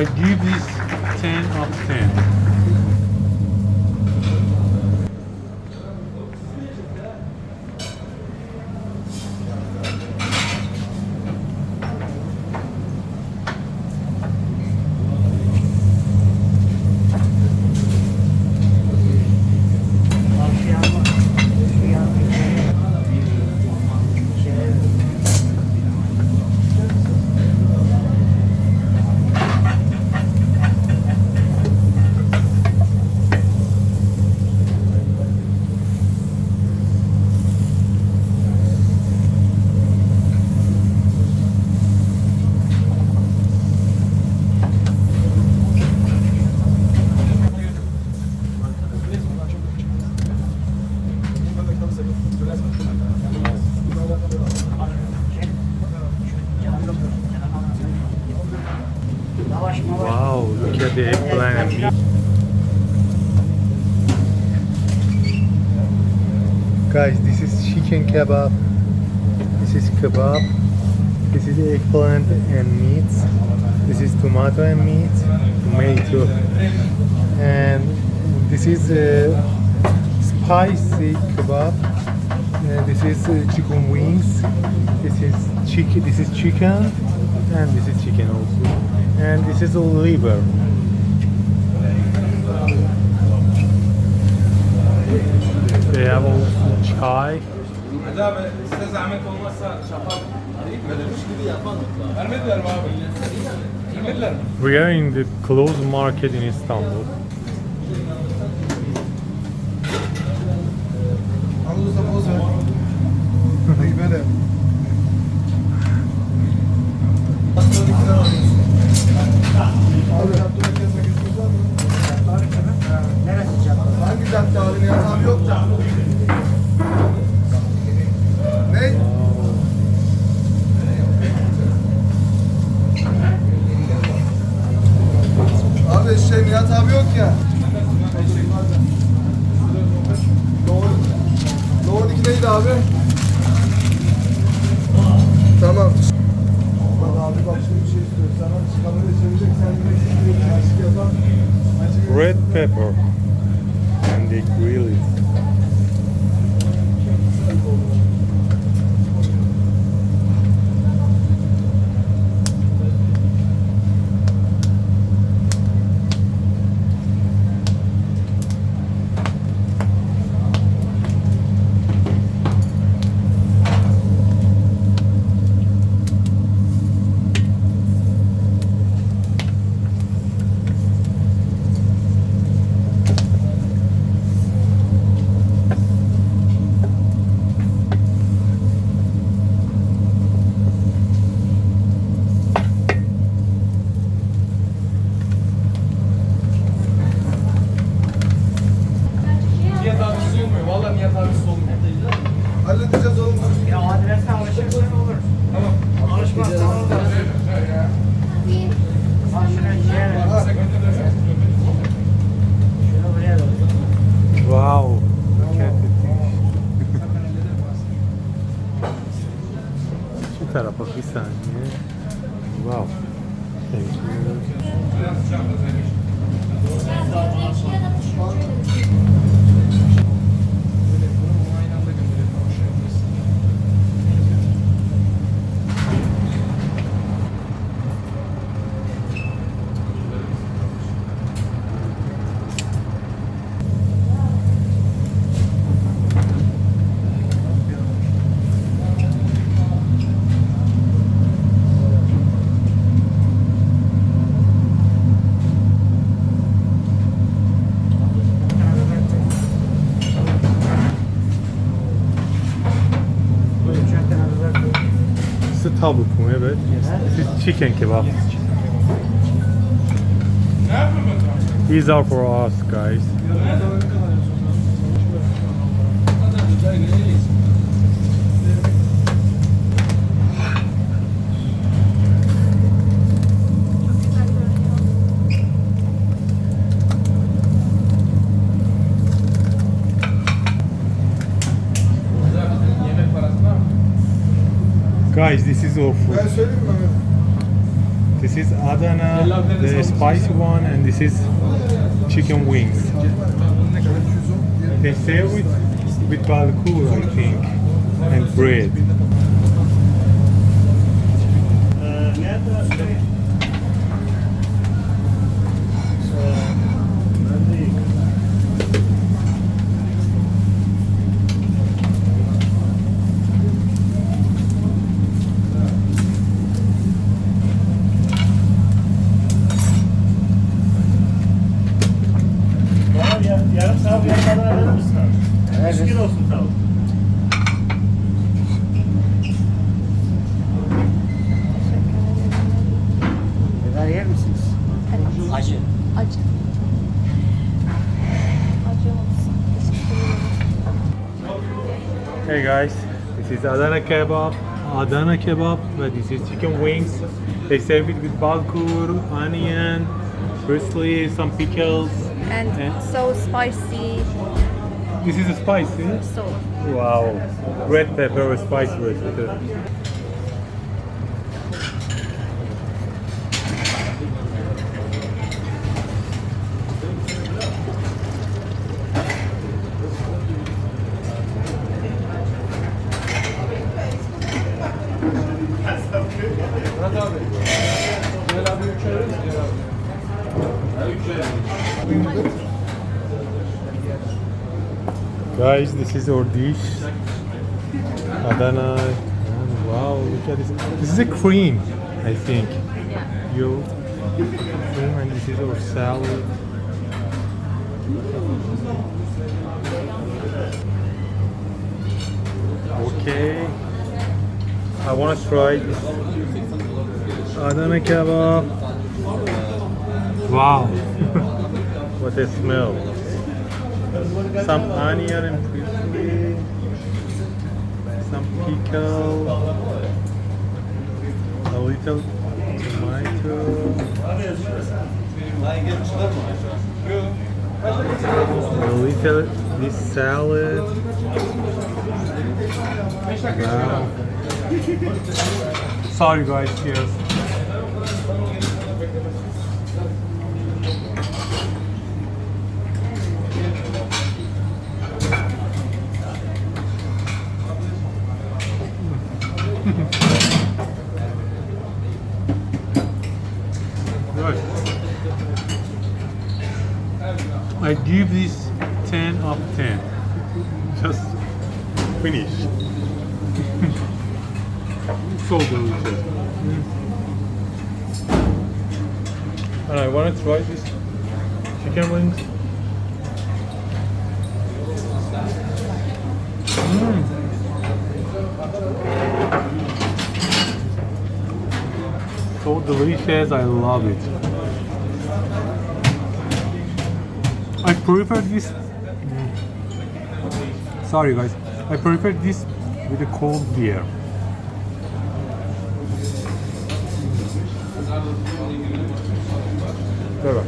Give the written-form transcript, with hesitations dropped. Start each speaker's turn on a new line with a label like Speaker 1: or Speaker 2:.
Speaker 1: I give this 10 of 10. Wow, look at the eggplant and meat. Guys, this is chicken kebab. This is kebab. This is eggplant and meat. This is tomato and meat. Tomato. And this is spicy kebab. This is chicken wings. This is chicken. This is chicken, and this is chicken also. And this is a liver. They have also chai. We are in the closed market in Istanbul.
Speaker 2: Hangi cadde abi ya? Abi yok da. Ne? Abi Nihat abi yok ya. Doğru 2'deydi abi. Tamam. Bak abi başka bir şey istiyor. Sana kamera çevireceksen bir yapan.
Speaker 1: Red pepper. And they grill it.
Speaker 2: Halledeceğiz oğlum.
Speaker 3: Ya adresten alışırsan olur.
Speaker 2: Tamam.
Speaker 3: Alışmazsan olmaz. Bak şunu ciğer ver. Şunu buraya ver.
Speaker 1: Wow. Look at it. Şu tarafa bir saniye. Wow. Thank you. Tavuk mu? Evet. This is chicken kebab. These are for us, guys. Guys, this is our food.
Speaker 2: Ben söyleyeyim mi Mehmet?
Speaker 1: This is Adana, the spicy one, and this is chicken wings. They serve with bulgur, I think, and bread.
Speaker 4: Yarım saat yanmadan verir misin abi? 100 kilo olsun tavuk.
Speaker 3: Biber yer misiniz? Acı.
Speaker 5: Acı. Acı olsun. Teşekkür ederim.
Speaker 1: Hey guys, this is Adana kebab, but this is chicken wings. They serve it with bulgur, onion, parsley, some pickles.
Speaker 5: And so spicy.
Speaker 1: This is a spicy.
Speaker 5: So
Speaker 1: Wow, red pepper, spicy red pepper.
Speaker 2: Murat abi. Gel abi 3 verir misin? Gel abi.
Speaker 1: Guys, this is our dish. Adana. Wow, look at this. This is a cream, I think. You cream, and this is our salad. Okay. I want to try this Adana kebab. Wow. What a smell. Some onion and parsley, some pickle, a little tomato, a little this salad. Wow. Sorry guys, cheers. Good. I give this 10 of 10. Just finished. So delicious. And I want to try this chicken wings. So delicious, I love it. I prefer this. Sorry guys, I prefer this with a cold beer. Böyle.